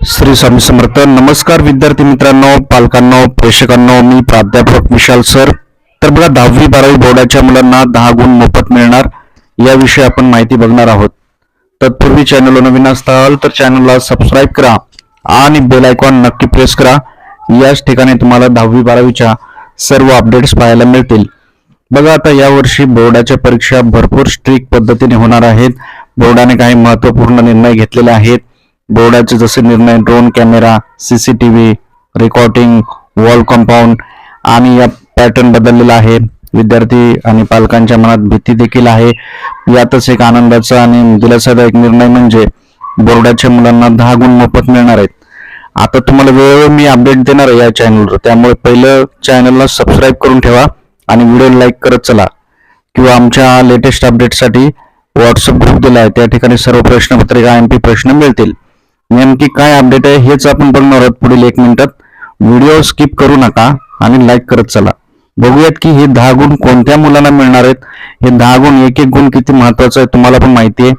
श्री स्वामी समर्थ. नमस्कार विद्यार्थी मित्रांनो, पालकांनो, प्रेक्षकांनो, मी प्राध्यापक विशाल सर. तर बघा, 10वी-12वी बोर्डाच्या मुलांना 10 गुण मोफत मिळणार याविषयी आपण माहिती बघणार आहोत. तत्पूर्वी चॅनलला नवीन असाल तर चॅनलला सबस्क्राईब करा आणि बेल आयकॉन नक्की प्रेस करा. याच ठिकाणी तुम्हाला 10वी-12वीच्या सर्व अपडेट्स पाहायला मिळतील. बघा, आता यावर्षी बोर्डाच्या परीक्षा भरपूर स्ट्रिक्ट पद्धतीने होणार आहेत. बोर्डाने काही महत्त्वपूर्ण निर्णय घेतलेले आहेत. बोर्डाचे जसे निर्णय drone camera, CCTV, recording, wall compound आणि या पॅटर्न बदललेला आहे. विद्यार्थी आणि पालकांच्या मनात भीती देखील आहे. यातच एक आनंदाचा आणि दिलासादायक निर्णय म्हणजे बोर्डाच्या मुलांना 10 गुण मोफत मिळणार आहेत. आता तुम्हाला वेळोवेळी मी अपडेट देणार आहे या चॅनलवर, त्यामुळे पहिलं चॅनलला सबस्क्राईब करून ठेवा आणि व्हिडिओ लाईक करत चला. किंवा आमच्या लेटेस्ट अपडेटसाठी व्हॉट्सअप ग्रुप दिला आहे, त्या ठिकाणी सर्व प्रश्नपत्रिका MP प्रश्न मिळतील. नेमकी काय अपडेट आहे हेच आपण बघणार आहोत पुढील 1 मिनिटात. व्हिडिओ स्किप करू नका आणि लाईक करत चला. बघूयात की हे 10 गुण कोणत्या मुलांना मिळणार आहेत. हे 10 गुण, एक गुण किती महत्वाचा आहे तुम्हाला पण माहिती आहे,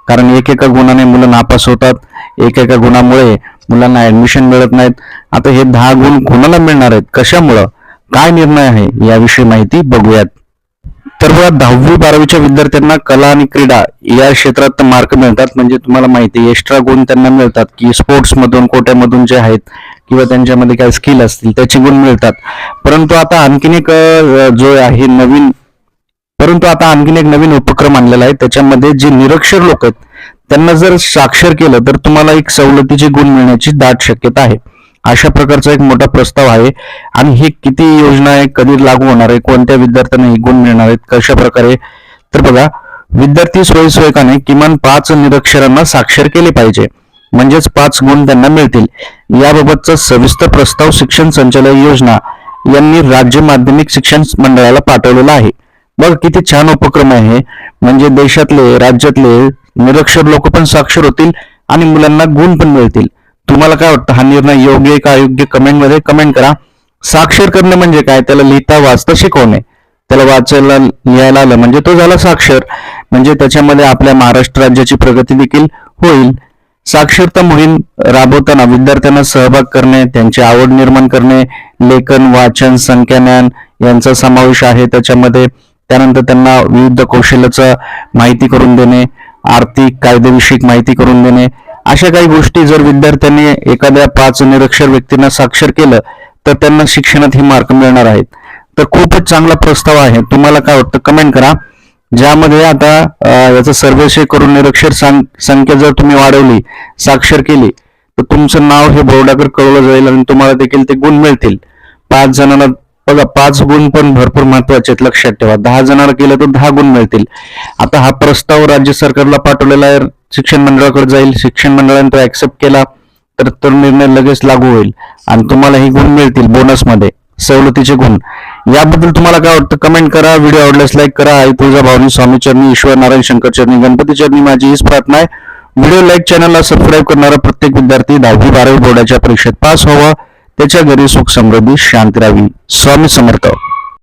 कारण एका गुणाने मुलं नापास होतात, एका गुणामुळे मुलांना ऍडमिशन मिळत नाहीत. आता हे 10 गुण कोणाला मिळणार आहेत, कशामुळं, काय निर्णय आहे याविषयी माहिती बघूयात. तर बघा, 10वी-12वीच्या विद्यार्थ्यांना कला आणि क्रीडा या क्षेत्रात मार्क मिळतात. म्हणजे तुम्हाला माहिती आहे, एक्स्ट्रा गुण त्यांना मिळतात की स्पोर्ट्स मधून, कोट्यामधून जे आहेत किंवा त्यांच्यामध्ये काय स्किल असतील त्याचे गुण मिळतात. परंतु आता आणखीन एक नवीन उपक्रम आणलेला आहे. त्याच्यामध्ये जे निरक्षर लोक आहेत त्यांना जर साक्षर केलं तर तुम्हाला एक सवलतीचे गुण मिळण्याची दाट शक्यता आहे. अशा प्रकारचा एक मोठा प्रस्ताव आहे. आणि ही किती योजना आहे, कधी लागू होणार आहे, कोणत्या विद्यार्थ्यांना हे गुण मिळणार आहेत, कशा प्रकारे. तर बघा, विद्यार्थी स्वयंसेवकाने किमान 5 निरक्षरांना साक्षर केले पाहिजे, म्हणजेच 5 गुण त्यांना मिळतील. याबाबतचा सविस्तर प्रस्ताव शिक्षण संचालक योजना यांनी राज्य माध्यमिक शिक्षण मंडळाला पाठवलेला आहे. बघ, किती छान उपक्रम आहे. म्हणजे देशातले, राज्यातले निरक्षर लोक पण साक्षर होतील आणि मुलांना गुण पण मिळतील. तुम्हाला काय वाटतं, हा निर्णय योग्य का अयोग्य? कमेंट मध्ये कमेंट करा. साक्षर करणे म्हणजे काय? त्याला लिहिता वाचता शिकवणे. त्याला वाचायला लिहायला आलं म्हणजे तो झाला साक्षर. म्हणजे त्याच्यामध्ये आपल्या महाराष्ट्र राज्याची प्रगती देखील होईल. साक्षरता मोहीम राबवताना विद्यार्थ्यांना सहभाग करणे, त्यांची आवड निर्माण करणे, लेखन, वाचन, संख्याज्ञान यांचा समावेश आहे त्याच्यामध्ये. त्यानंतर त्यांना विविध कौशल्याचा माहिती करून देणे, आर्थिक कायदेविषयक माहिती करून देणे, अशा काही गोष्टी जर विद्यार्थ्यांनी एखाद्या 5 निरक्षर व्यक्तींना साक्षर केलं तर त्यांना शिक्षणात ही मार्क मिळणार आहेत. तर खूपच चांगला प्रस्ताव आहे. तुम्हाला काय वाटतं कमेंट करा. ज्यामध्ये आता याचा सर्वेक्षण करून निरक्षर संख्या जर तुम्ही वाढवली, साक्षर केली, तर तुमचं नाव हे बोर्डाकडे कळवलं जाईल आणि तुम्हाला देखील ते गुण मिळतील. 5 जणांना बघा, 5 गुण पण भरपूर महत्वाचे आहेत, लक्षात ठेवा. 10 जणांना केलं तर 10 गुण मिळतील. आता हा प्रस्ताव राज्य सरकारला पाठवलेला आहे, शिक्षण मंडळाकडे जाईल. शिक्षण मंडळाने तो ऍक्सेप्ट केला तर तो निर्णय लगेच लागू होईल आणि तुम्हाला हे गुण मिळतील बोनसमध्ये, सवलतीचे गुण. याबद्दल तुम्हाला काय वाटतं कमेंट करा. व्हिडिओ आवडल्यास लाईक करा. आई तुळजाभवानी, स्वामी चरणी, ईश्वर नारायण, शंकर चरणी, गणपती चरणी माझी हीच प्रार्थना आहे. व्हिडिओ लाईक, चॅनलला सबस्क्राईब करणारा प्रत्येक विद्यार्थी 10वी-12वी बोर्डाच्या परीक्षेत पास व्हावा, त्याच्या घरी सुख समृद्धी शांती राहावी. स्वामी समर्थ.